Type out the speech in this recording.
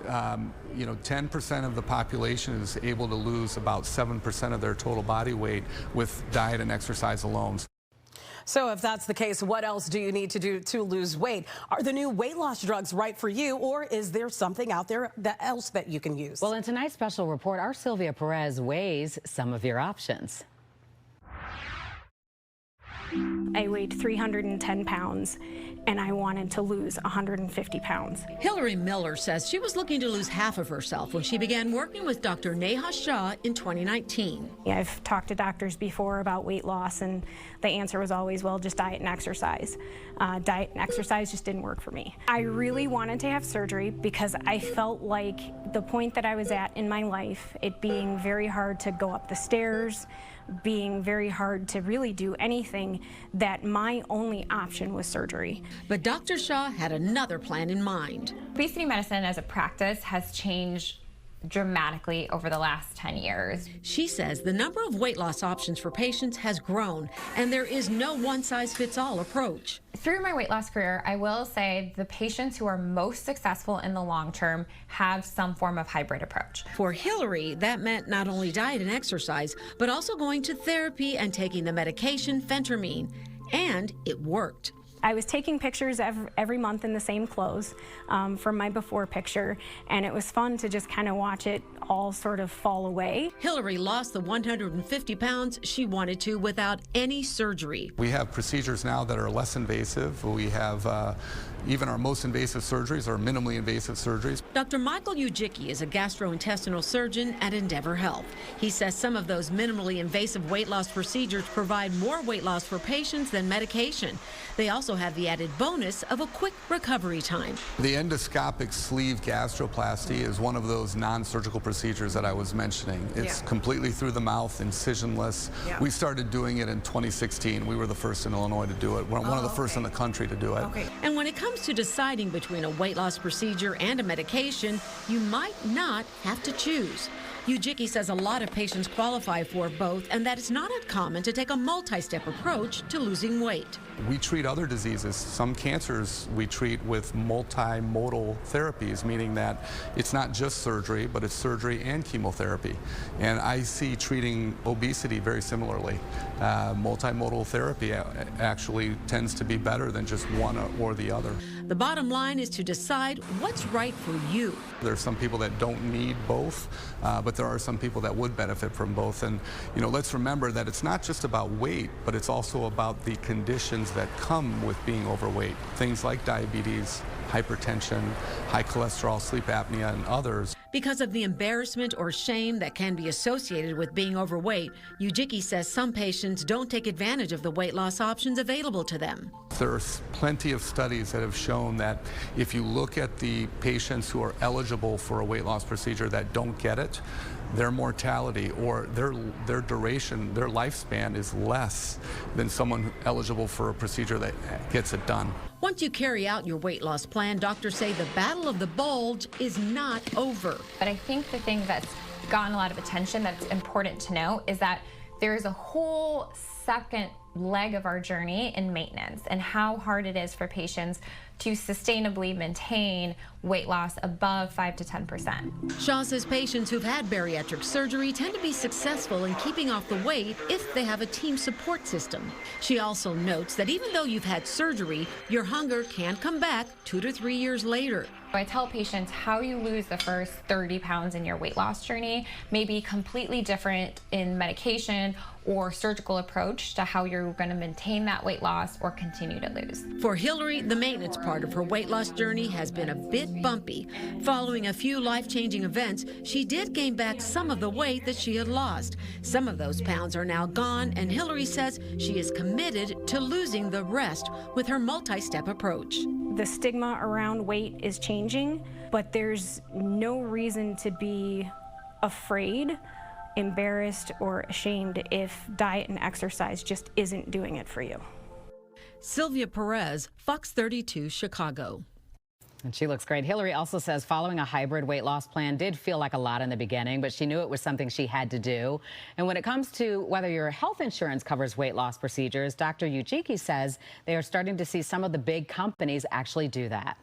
10% of the population is able to lose about 7% of their total body weight with diet and exercise alone. So if that's the case, what else do you need to do to lose weight? Are the new weight loss drugs right for you, or is there something out there else that you can use? Well, in tonight's special report, our Sylvia Perez weighs some of your options. I weighed 310 pounds and I wanted to lose 150 pounds. Hillary Miller says she was looking to lose half of herself when she began working with Dr. Neha Shah in 2019. I've talked to doctors before about weight loss, and the answer was always, well, just diet and exercise. Diet and exercise just didn't work for me. I really wanted to have surgery because I felt like the point that I was at in my life, it being very hard to go up the stairs, being very hard to really do anything, that my only option was surgery. But Dr. Shah had another plan in mind. Obesity medicine as a practice has changed dramatically over the last 10 years. She says the number of weight loss options for patients has grown, and there is no one-size-fits-all approach. Through my weight loss career, I will say the patients who are most successful in the long term have some form of hybrid approach. For Hillary, that meant not only diet and exercise, but also going to therapy and taking the medication phentermine. And it worked. I was taking pictures every month in the same clothes from my before picture, and it was fun to just kind of watch it all sort of fall away. Hillary lost the 150 pounds she wanted to without any surgery. We have procedures now that are less invasive. We have even our most invasive surgeries are minimally invasive surgeries. Dr. Michael Ujicki is a gastrointestinal surgeon at Endeavor Health. He says some of those minimally invasive weight loss procedures provide more weight loss for patients than medication. They also have the added bonus of a quick recovery time. The endoscopic sleeve gastroplasty is one of those non-surgical procedures that I was mentioning. It's completely through the mouth, incisionless. We started doing it in 2016. We were the first in Illinois to do it. We're one of the first in the country to do it. And when it comes to deciding between a weight loss procedure and a medication, you might not have to choose. Ujicki says a lot of patients qualify for both, and that it's not uncommon to take a multi-step approach to losing weight. We treat other diseases. Some cancers we treat with multimodal therapies, meaning that it's not just surgery, but it's surgery and chemotherapy. And I see treating obesity very similarly. Multimodal therapy actually tends to be better than just one or the other. The bottom line is to decide what's right for you. There's some people that don't need both, but there are some people that would benefit from both. And let's remember that it's not just about weight, but it's also about the conditions that come with being overweight. Things like diabetes, hypertension, high cholesterol, sleep apnea, and others. Because of the embarrassment or shame that can be associated with being overweight, Ujicki says some patients don't take advantage of the weight loss options available to them. There are plenty of studies that have shown that if you look at the patients who are eligible for a weight loss procedure that don't get it, their mortality or their duration, their lifespan is less than someone eligible for a procedure that gets it done. Once you carry out your weight loss plan, doctors say the battle of the bulge is not over. But I think the thing that's gotten a lot of attention that's important to know is that there's a whole second leg of our journey in maintenance and how hard it is for patients to sustainably maintain weight loss above 5 to 10%. Shaw says patients who've had bariatric surgery tend to be successful in keeping off the weight if they have a team support system. She also notes that even though you've had surgery, your hunger can come back 2 to 3 years later. I tell patients how you lose the first 30 pounds in your weight loss journey may be completely different in medication or surgical approach to how you're going to maintain that weight loss or continue to lose. For Hillary, the maintenance part of her weight loss journey has been a bit bumpy. Following a few life-changing events, she did gain back some of the weight that she had lost. Some of those pounds are now gone, and Hillary says she is committed to losing the rest with her multi-step approach. The stigma around weight is changing, but there's no reason to be afraid, embarrassed, or ashamed if diet and exercise just isn't doing it for you. Sylvia Perez, Fox 32, Chicago. And she looks great. Hillary also says following a hybrid weight loss plan did feel like a lot in the beginning, but she knew it was something she had to do. And when it comes to whether your health insurance covers weight loss procedures, Dr. Ujicki says they are starting to see some of the big companies actually do that.